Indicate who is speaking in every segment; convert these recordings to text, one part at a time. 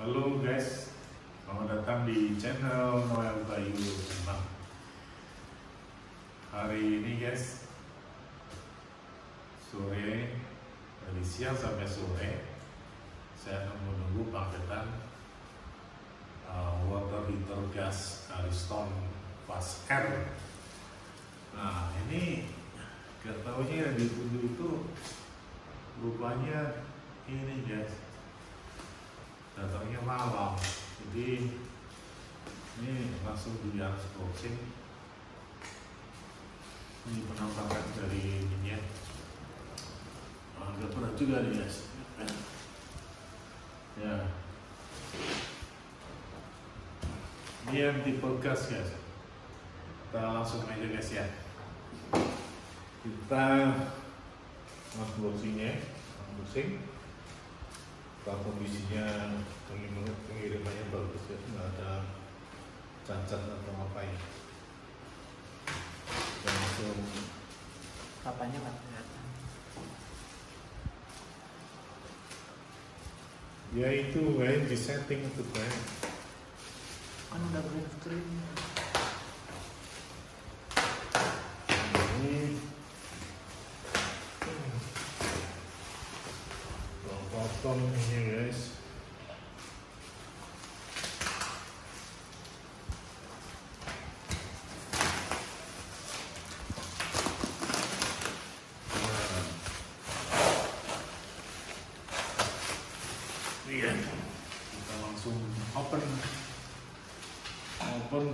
Speaker 1: Halo guys, selamat datang di channel Noel Bayu Senang. Hari ini guys, sore, dari siang sampai sore, saya akan menunggu paketan water heater gas Ariston Fast Air. Nah ini gak taunya yang ditunggu itu rupanya ini guys, datangnya malam, jadi ini langsung di unboxing. Ini penampakan dari ininya, agak berat juga nih guys. Ya, ini yang tipe gas guys. Kita langsung aja guys ya. Kita unboxing. Kalau kondisinya pengirimannya bagus ya, nggak ada cacat atau apa ya. Langsung
Speaker 2: Papanya nggak kelihatan.
Speaker 1: ya itu guys, di setting itu guys.
Speaker 2: Kan udah green screen.
Speaker 1: Ini potong ini guys. Iya, kita langsung open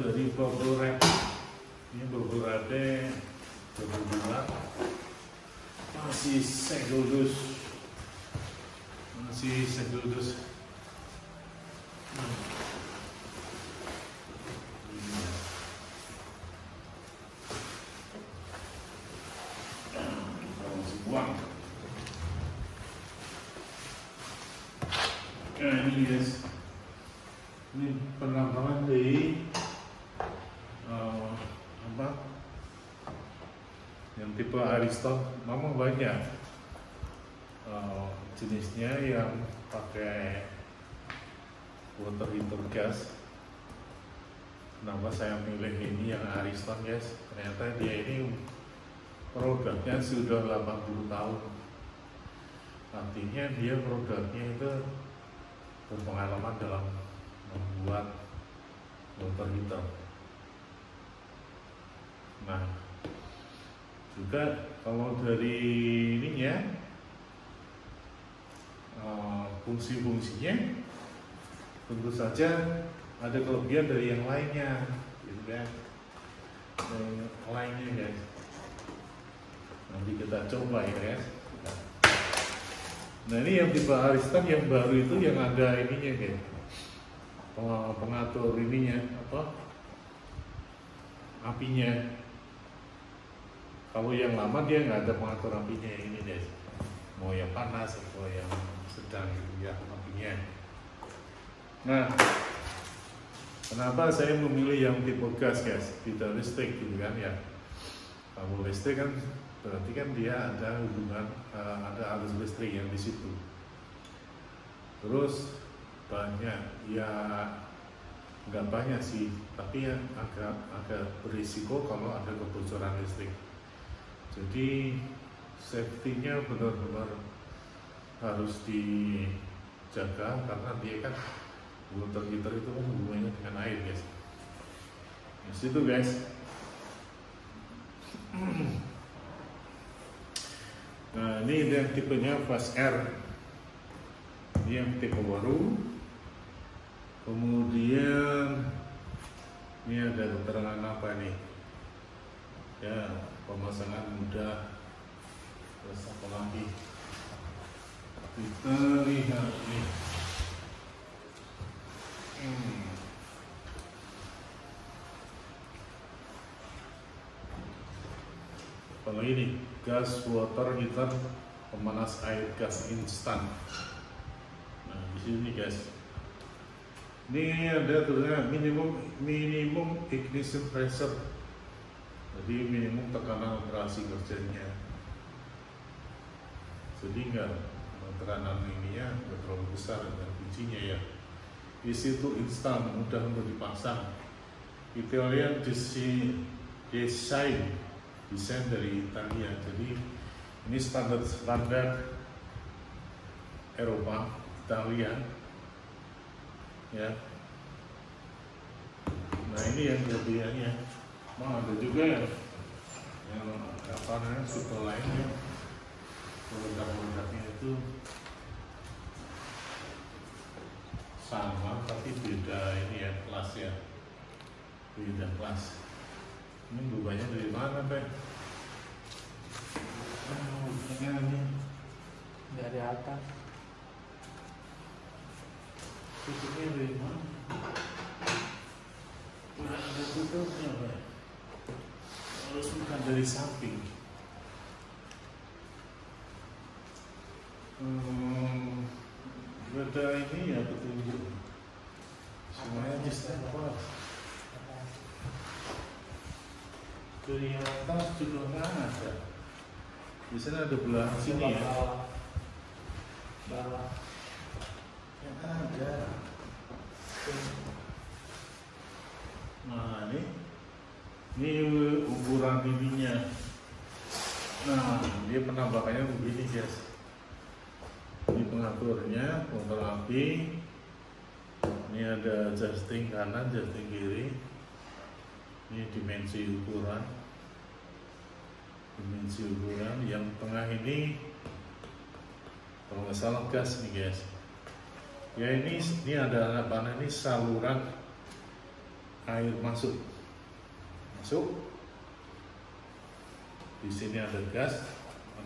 Speaker 1: dari bubble wrap. Ini bubble wrapnya bubble masih segel dus. Kita langsung buang. Nah ini guys, ini penampakan dari yang tipe Ariston. Memang banyak jenisnya yang pakai water heater gas. Kenapa saya milih ini yang Ariston guys? Ternyata dia ini produknya sudah 80 tahun. Artinya dia produknya itu berpengalaman dalam membuat water heater. Nah, juga kalau dari ininya, fungsi-fungsinya tentu saja ada kelebihan dari yang lainnya, gitu kan? Yang lainnya guys. Nanti kita coba ya guys. Nah ini yang tipe Ariston yang baru itu yang ada ininya guys, pengatur ininya apinya. Kalau yang lama dia nggak ada pengatur apinya ini guys, mau yang panas atau yang sedang gitu ya apinya. Nah, kenapa saya memilih yang tipe gas guys, tidak listrik gitu kan ya? Kalau listrik kan berarti kan dia ada hubungan, ada arus listrik yang di situ. Terus banyak ya, nggak banyak sih, tapi ya agak berisiko kalau ada kebocoran listrik. Jadi safety-nya benar-benar harus dijaga, karena dia kan water heater itu kan hubungannya dengan air guys. Di situ guys. Nah ini yang tipenya Fast Air, ini yang tipe baru. Kemudian ini ada keterangan apa nih ya, pemasangan mudah. Terus apa lagi, kita lihat nih. Kalau ini gas water heater pemanas air gas instan. Nah di sini guys, ini ada tulisannya minimum ignition pressure, jadi minimum tekanan operasi kerjanya. Jadi enggak tekanan ininya nggak terlalu besar dan kuncinya ya. Isi itu instan, mudah untuk dipasang. Italian design dari Italia. Jadi ini standar Eropa, Italia, ya. Nah ini yang kelebihannya. Ada juga yang apa namanya tipe lainnya, produk-produknya itu sama tapi beda ini ya kelas ya, beda kelas. Ini bubahnya dari mana, Pak? Ini
Speaker 2: dari atas.
Speaker 1: tutupnya dari mana? Nggak ada tutupnya, Pak. Harus bukan dari samping. Beda ini ya petunjuk. Semuanya di stempel. Dari atas juga nggak ada. Di sana ada belahan sini ya.
Speaker 2: Bawah.
Speaker 1: Yang ada. Nah ini ukuran ininya. Nah dia penampakannya begini guys. Ini pengaturnya, motor api. Ini ada adjusting kanan, adjusting kiri. Ini dimensi ukuran. Yang tengah ini kalau nggak salah gas nih guys. Ya ini ada apa? Ini saluran air masuk. Di sini ada gas,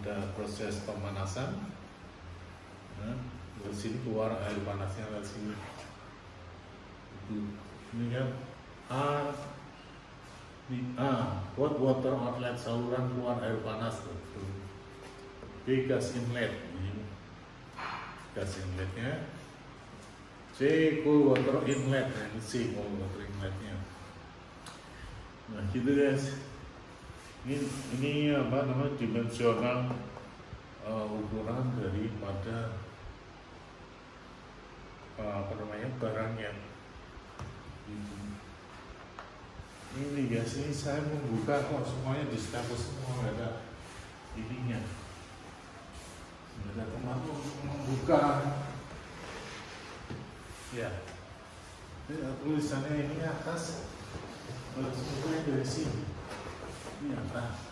Speaker 1: ada proses pemanasan. Nah, dari sini keluar air panasnya dari sini. Ini kan hot water outlet, saluran keluar air panas. B gas inlet, ini gas inletnya. C cool water inlet, ini C cool water inletnya. Nah gitu guys. Ini apa namanya dimensional ukuran daripada barangnya. Gitu. Ini guys, ini saya membuka kok semuanya di staples semua, nggak ada ininya, nggak ada tempat untuk membuka. Ya, ini tulisannya ini atas, semuanya dari sini, ini atas.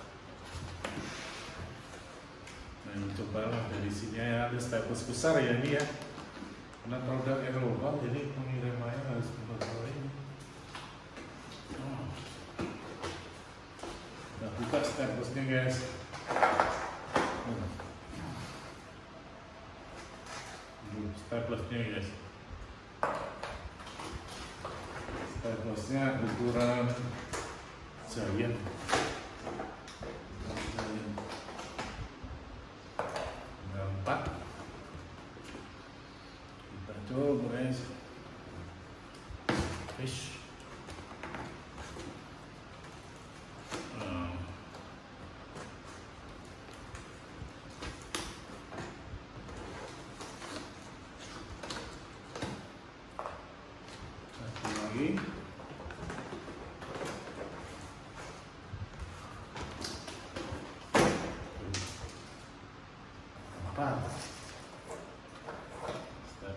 Speaker 1: Nah, cobalah dari sini ya, ada staples besar ya ini ya, karena produk Eropa, jadi pengirimannya harus benar-benar ini. Nah, buka staplesnya guys. Staplesnya guys. Staplesnya ukuran giant. Nah, 4. Kita coba guys. Fish.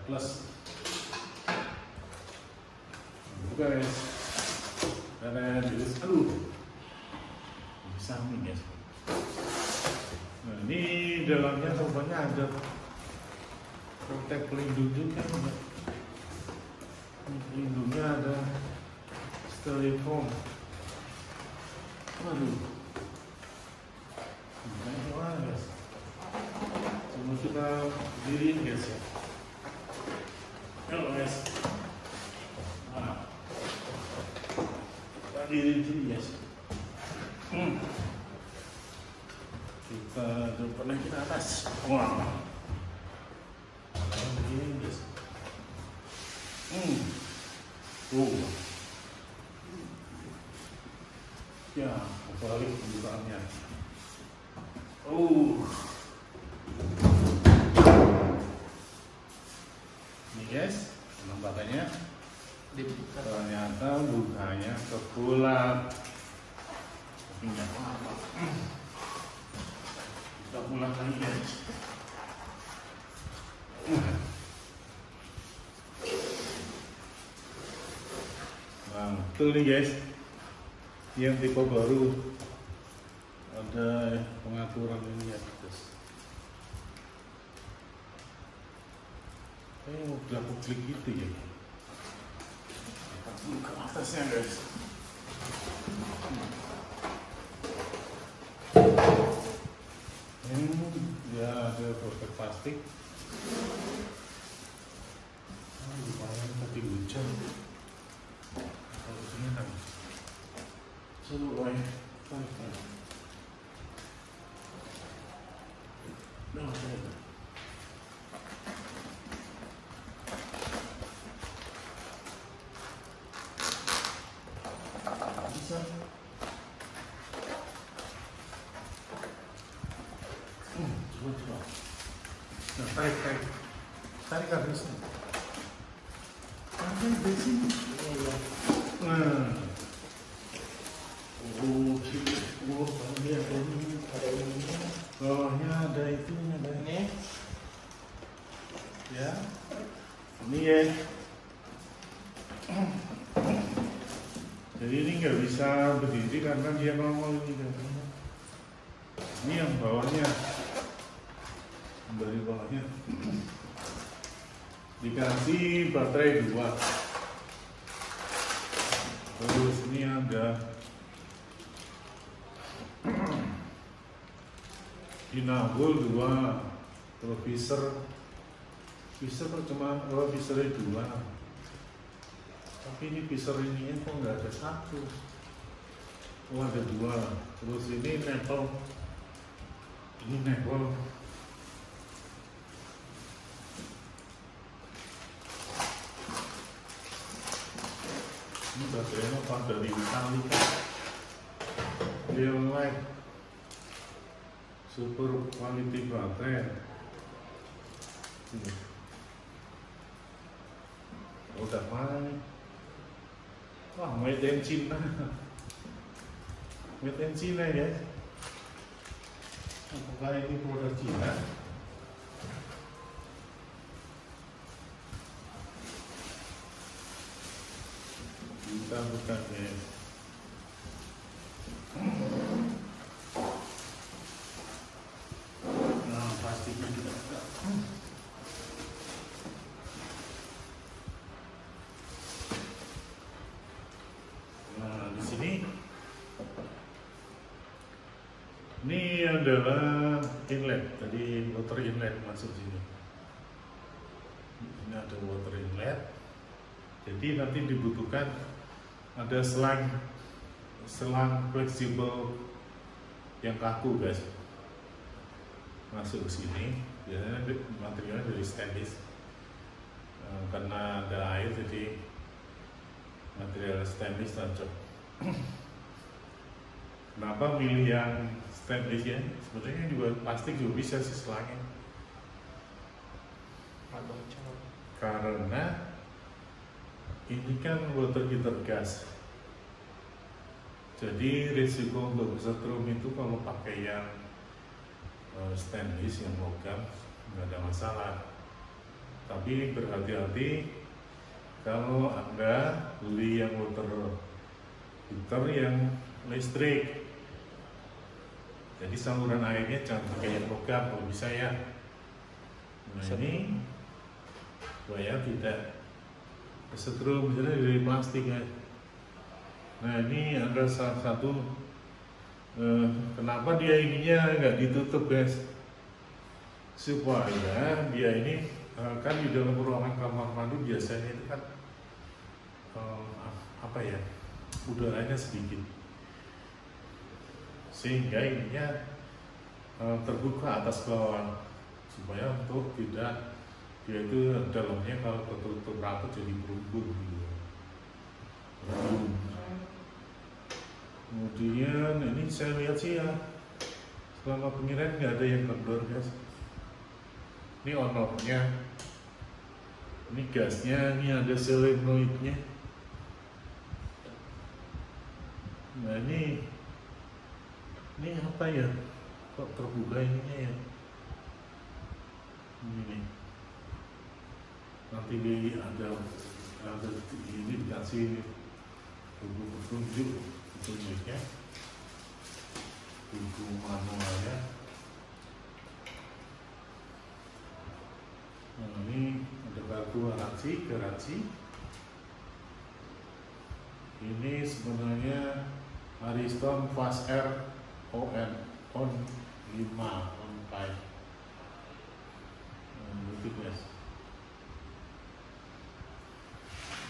Speaker 1: Plus buka guys, karena jenis bisa nih guys. Nah ini dalamnya rupanya ada protek pelindung juga. Pelindungnya ada styrofoam. Gimana guys? Cuma kita diriin guys ya. Halo guys. Nah, kita diriin sini guys. Kita coba naik ke atas. Wah. Begini guys. Ya, apalagi pembukaannya. Ini guys, penampakannya
Speaker 2: dibuka.
Speaker 1: ternyata bukanya kekulap. Tapi nggak apa-apa, kita ulang lagi guys. Nah, betul nih guys, yang tipe baru ada pengaturan ini ya guys. Udah aku klik gitu ya. Kita buka atasnya guys. Ini dia ada protect plastik. Lumayan tapi hujan. Kalau sini kan seluruhnya pantai. Nah, bisa. Coba. Nah, tarik habisnya. Tarik di sini. Nah, ini ada ini. Bawahnya ada itu, ada ini. Ya, ini ya. Jadi ini nggak bisa berdiri karena dia nongol ini kan. Ini yang bawahnya, dari bawahnya dikasih baterai 2. Terus ini ada dinabul 2, terus visor cuma visornya 2. Tapi ini visor ini kok nggak ada 1, ada 2. Terus ini nempel, ini nempel. Ini baterainya apa dari Metallica, Real Life Super Quality baterai. Udah mana nih? Wah, made in China. Made in China ya. Apakah ini produk Cina? Kita buka ya. Nah, pastinya kita buka. Nah, di sini ini adalah inlet, jadi water inlet masuk sini. Ini ada water inlet. Jadi nanti dibutuhkan ada selang fleksibel yang kaku guys, masuk ke sini. Biasanya materialnya dari stainless, karena ada air jadi material stainless cocok. Kenapa milih yang stainless ya? Sebenarnya juga plastik juga bisa sih selangnya, karena ini kan water heater gas. Jadi risiko untuk kesetrum itu kalau pakai yang stainless, yang logam, nggak ada masalah. Tapi berhati-hati kalau Anda beli yang water heater yang listrik. Jadi saluran airnya jangan pakai yang logam kalau bisa ya. Nah ini supaya tidak kesetrum, misalnya dari plastik ya. Nah ini ada salah satu kenapa dia ininya nggak ditutup guys, supaya dia ini kan di dalam ruangan kamar mandi biasanya itu kan apa ya, udaranya sedikit, sehingga ininya terbuka atas bawah, supaya untuk tidak dia itu dalamnya kalau tertutup rapat jadi berumbun gitu. Kemudian ini saya lihat sih ya, selama pengirian nggak ada yang kendor guys. Ini on-off-nya, Ini gasnya, ini ada solenoidnya. Nah ini apa ya? Kok terbuka ininya ya? Ini nih. Nanti ada ini dikasih petunjuknya, buku manualnya. Nah ini ada kartu garansi. Ini sebenarnya Ariston Fast Air on 5 on 5. Gitu guys.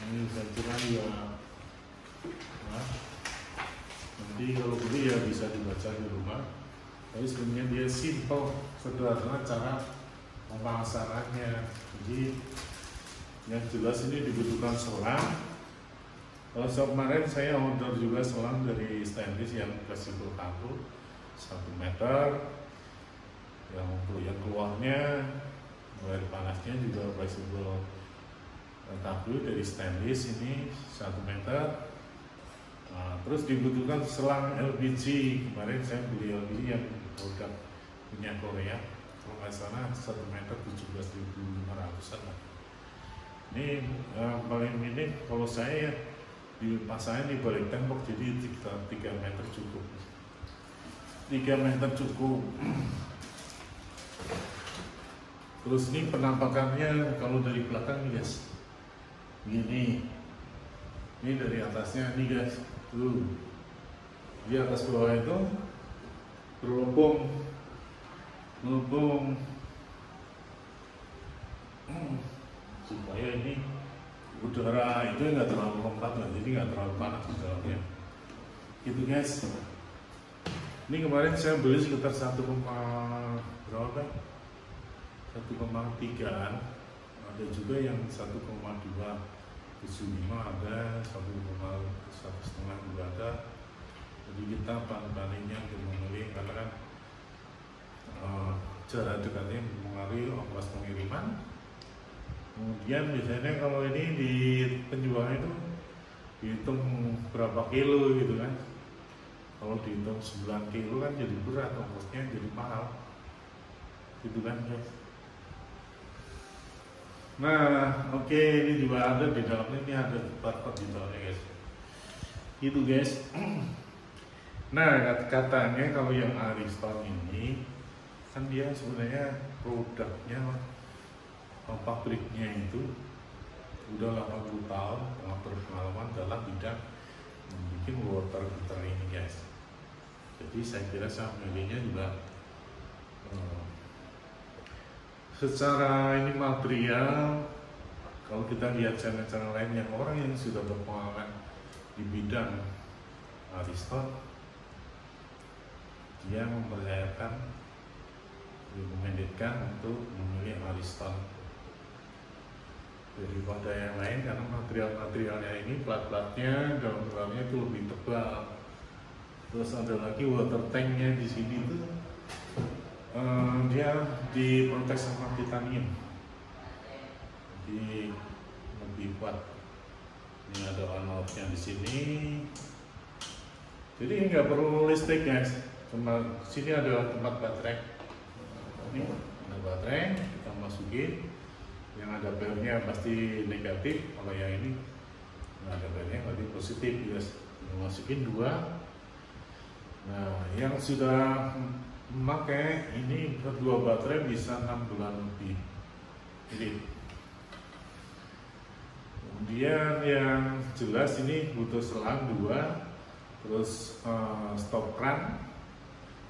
Speaker 1: Ini saya kira ya, nanti kalau beli ya bisa dibaca di rumah. Tapi sebenarnya dia simple, sederhana cara pemasarannya. Jadi yang jelas ini dibutuhkan selang. Kalau kemarin saya order juga selang dari stainless yang fleksibel kaku 1 meter. Yang untuk yang keluarnya air panasnya juga fleksibel kaku dari stainless ini 1 meter. Nah, terus dibutuhkan selang LPG. Kemarin saya beli LPG yang produk punya Korea. Kalau nggak salah 1 meter 17.500an lah. Ini paling minim kalau saya dipasangnya di balik tembok, jadi 3 meter cukup. 3 meter cukup. Terus ini penampakannya kalau dari belakang nih guys, gini. Ini dari atasnya nih guys, tuh di atas bawah itu berlubung supaya ini udara itu nggak terlalu lompat lah, jadi nggak terlalu panas di dalamnya. Gitu guys. Ini kemarin saya beli sekitar 1,3an. Ada juga yang 1,275 ada, 1,5 juga ada. Jadi kita bandingnya untuk memilih karena kan jarak dekatnya mempengaruhi ongkos pengiriman. Kemudian biasanya kalau ini di penjual itu dihitung berapa kilo gitu kan. Kalau dihitung 9 kilo kan jadi berat, ongkosnya jadi mahal gitu kan guys. Nah oke, ini juga ada di dalamnya, ini ada barcode di dalamnya guys gitu guys. Nah katanya kalau yang Ariston ini kan dia sebenarnya produknya pabriknya itu udah 80 tahun berpengalaman dalam bidang membuat water heater ini guys. Jadi saya kira saya memilihnya juga secara ini material. Kalau kita lihat channel-channel lain yang orang yang sudah berpengalaman di bidang Ariston, dia mempercayakan, rekomendasikan untuk memilih Ariston daripada yang lain karena materialnya ini plat-platnya dalamnya itu lebih tebal. Terus ada lagi water tanknya di sini tuh dia diprotek sama titanium, jadi lebih kuat. Ini ada on-off-nya di sini, jadi nggak perlu listrik guys. Cuma sini ada tempat baterai. Ini ada baterai, kita masukin. Yang ada belnya pasti negatif, kalau yang ini nggak ada belnya berarti positif guys. Kita masukin 2. Nah yang sudah memakai ini berdua baterai bisa 6 bulan lebih. Jadi kemudian yang jelas ini butuh selang 2, terus stop kran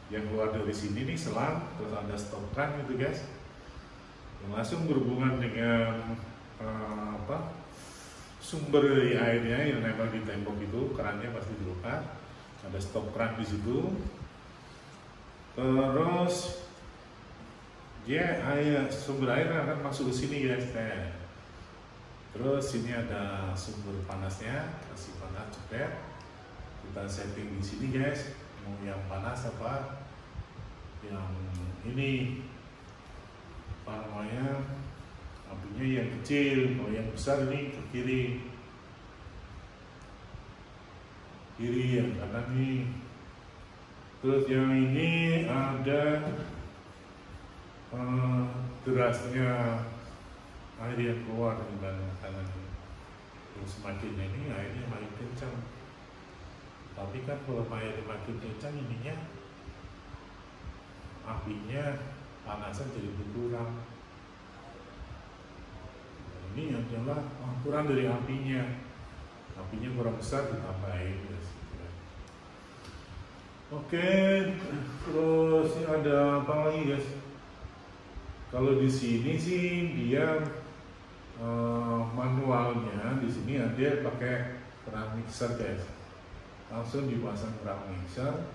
Speaker 1: yang keluar dari sini nih selang, terus ada stop kran gitu guys, yang langsung berhubungan dengan sumber dari airnya yang nempel di tembok itu, kerannya pasti dibuka, ada stop kran di situ. Terus dia sumber air akan masuk ke sini guys. Terus sini ada sumber panasnya, kasih panas cepet. Kita setting di sini guys, mau yang panas apa, yang ini apa namanya, apinya yang kecil. Kalau yang besar ini ke kiri, yang kanan nih. Terus yang ini ada derasnya air yang keluar dari bagian kanan ini. Terus semakin ini airnya makin kencang. Tapi kan kalau airnya makin kencang ininya apinya panasan jadi berkurang. Ini adalah ukuran dari apinya. Apinya kurang besar ditambah air. Oke, terus ini ada apa lagi guys? Kalau di sini sih dia manualnya di sini ada pakai keran mixer guys. Langsung dipasang keran mixer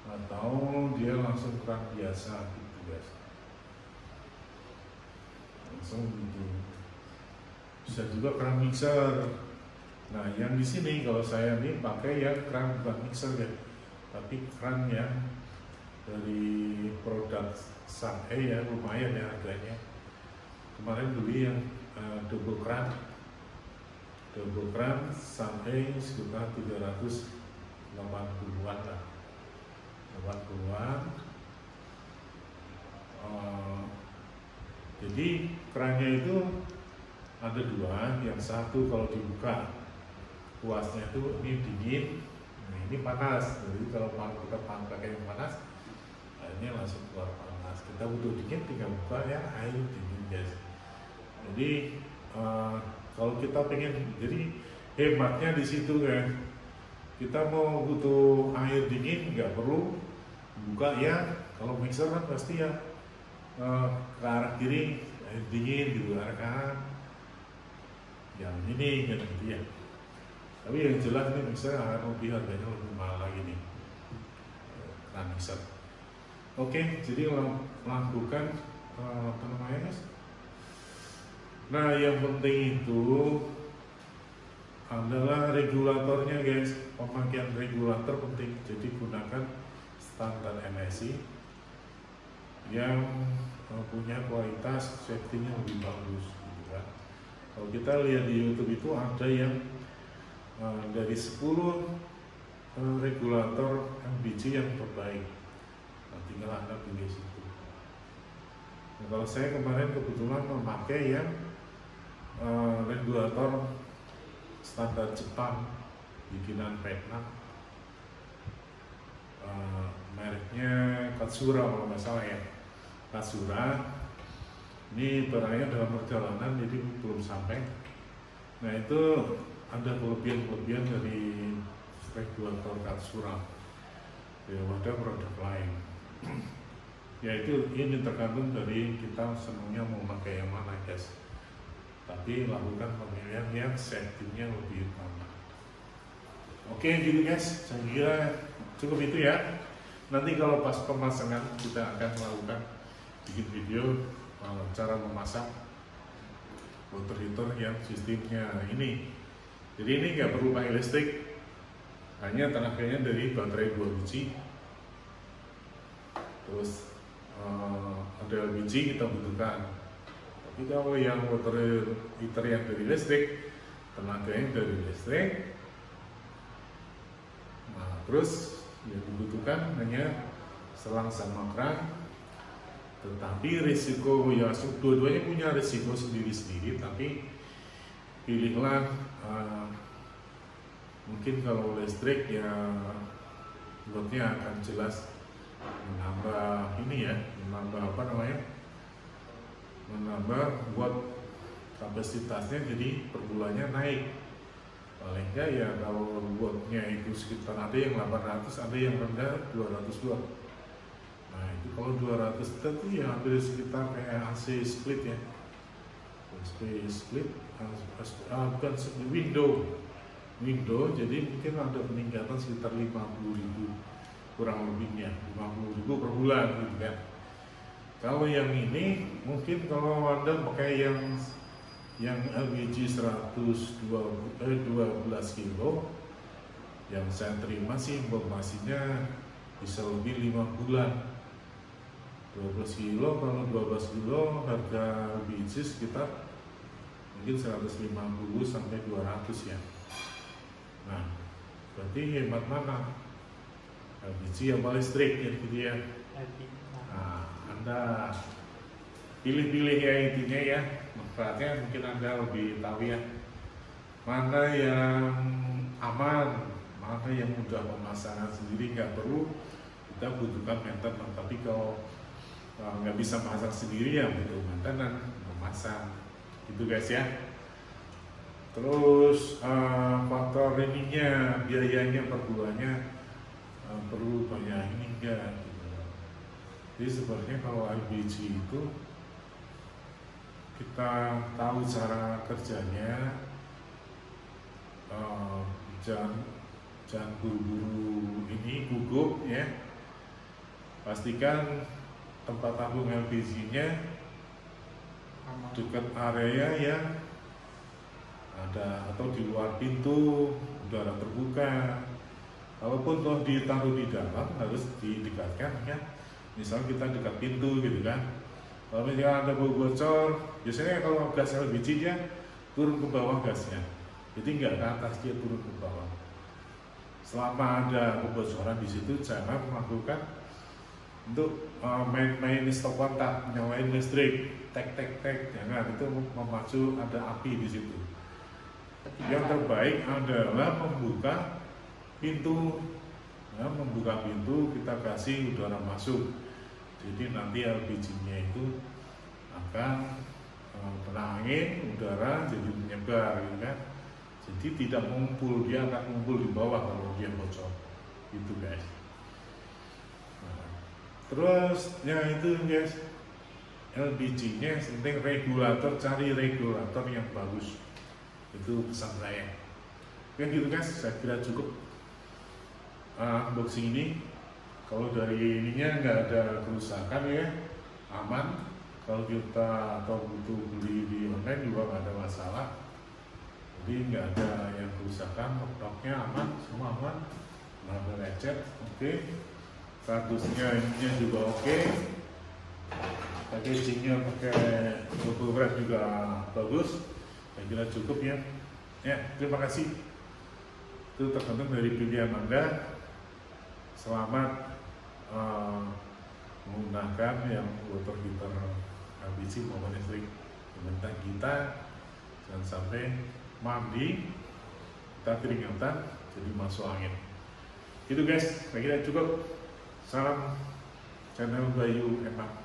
Speaker 1: atau dia langsung keran biasa gitu guys. Langsung gitu. Bisa juga keran mixer. Nah, yang di sini kalau saya nih pakai ya keran bukan mixer ya, tapi keran yang dari produk Shanghai ya, lumayan ya harganya. Kemarin beli yang double keran Shanghai sekitar 380-an lah, 80-an. Jadi kerannya itu ada dua, yang satu kalau dibuka kuasnya itu ini dingin, nah ini panas. Jadi kalau kita pakai yang panas, airnya langsung keluar panas. Kita butuh dingin, tinggal buka ya air dingin guys. Jadi kalau kita pengen, jadi hematnya di situ kan. Kita mau butuh air dingin nggak perlu buka ya. Kalau mixer kan pasti ya ke arah kiri air dingin gitu, arah kanan yang ini gitu ya. Tapi yang jelas ini mixer akan lebih harganya lebih mahal lagi nih, keran mixer. Oke, jadi lakukan apa namanya guys? Nah, yang penting itu adalah regulatornya guys. Pemakaian regulator penting. Jadi gunakan standar MSI yang punya kualitas safety-nya lebih bagus gitu kan. Kalau kita lihat di YouTube itu ada yang dari 10 regulator MBG yang terbaik. Nah, tinggal Anda pilih situ. Nah, kalau saya kemarin kebetulan memakai yang regulator standar Jepang bikinan Vietnam, mereknya Katsura kalau nggak salah ya, Katsura. Ini barangnya dalam perjalanan jadi belum sampai. Nah, itu ada kelebihan dari regulator Katsura daripada produk lain. Yaitu ini tergantung dari kita senangnya mau pakai yang mana guys. Tapi lakukan pemilihan yang safety-nya lebih utama. Oke gitu guys, saya kira cukup itu ya. Nanti kalau pas pemasangan kita akan melakukan bikin video cara memasang water heater yang sistemnya ini. Jadi ini nggak perlu pakai listrik, hanya tenaganya dari baterai 2 biji. Terus ada LPG kita butuhkan. Tapi kalau yang water heater yang dari listrik, tenaganya dari listrik. Nah, terus yang dibutuhkan hanya selang sama keran. Tetapi risiko ya dua-duanya punya risiko sendiri-sendiri, tapi pilihlah mungkin kalau listrik ya loadnya akan jelas menambah ini ya, menambah apa namanya, menambah buat kapasitasnya, jadi per bulannya naik. Paling enggak ya kalau wattnya itu sekitar ada yang 800, ada yang rendah 200 watt. Nah itu kalau 200 watt itu ya hampir sekitar kayak AC split ya, AC split bukan window, jadi mungkin ada peningkatan sekitar 50.000 kurang lebihnya, 50.000 per bulan gitu kan. Kalau yang ini mungkin kalau Anda pakai yang LPG 12 kilo, yang saya terima sih informasinya bisa lebih 5 bulan. 12 kilo, kalau 12 kilo harga biji sekitar mungkin 150 sampai 200 ya. Nah, berarti hemat mana? LPG apa listrik gitu ya. Nah, Anda pilih-pilih ya intinya ya. Manfaatnya mungkin Anda lebih tahu ya. Mana yang aman, mana yang mudah pemasangan sendiri, nggak perlu kita butuhkan maintenance. Tapi kalau nggak bisa masak sendiri ya butuh maintenance, memasang gitu guys ya. Terus faktor ininya, biayanya per bulannya perlu banyak ini enggak gitu. Jadi sebenarnya kalau LPG itu kita tahu cara kerjanya, jangan buru-buru ini gugup ya. Pastikan tempat tabung LPG-nya dekat area yang ada atau di luar pintu, udara terbuka. Kalaupun toh ditaruh di dalam harus didekatkan ya. Misal kita dekat pintu gitu kan. Kalau misalnya ada bau bocor, biasanya kalau gas LPG dia turun ke bawah gasnya. Jadi nggak ke atas, dia turun ke bawah. Selama ada kebocoran di situ jangan melakukan untuk main stop kontak, nyalain listrik, tek, jangan, itu memacu ada api di situ. Yang terbaik adalah membuka pintu, ya, membuka pintu kita kasih udara masuk. Jadi nanti LPG-nya itu akan kena angin, udara jadi menyebar, gitu kan. Jadi tidak mengumpul, dia akan mengumpul di bawah kalau dia bocor, gitu guys. Nah, terus ya itu guys, LPG-nya penting regulator, cari regulator yang bagus. Itu pesan saya. Oke gitu guys, saya kira cukup unboxing ini. Kalau dari ininya nggak ada kerusakan ya, aman. Kalau kita atau butuh beli di online juga nggak ada masalah. Jadi nggak ada yang kerusakan, stoknya aman, semua aman, nggak ada lecet. Oke, kardusnya ininya juga oke. Packagingnya pakai bubble wrap juga bagus. Saya kira cukup ya. Ya, terima kasih. Itu tergantung dari pilihan Anda. Selamat menggunakan yang water heater LPG maupun listrik. Yang penting kita jangan sampai mandi kita keringatan jadi masuk angin. Itu guys, saya kira cukup. Salam channel Bayu Emak.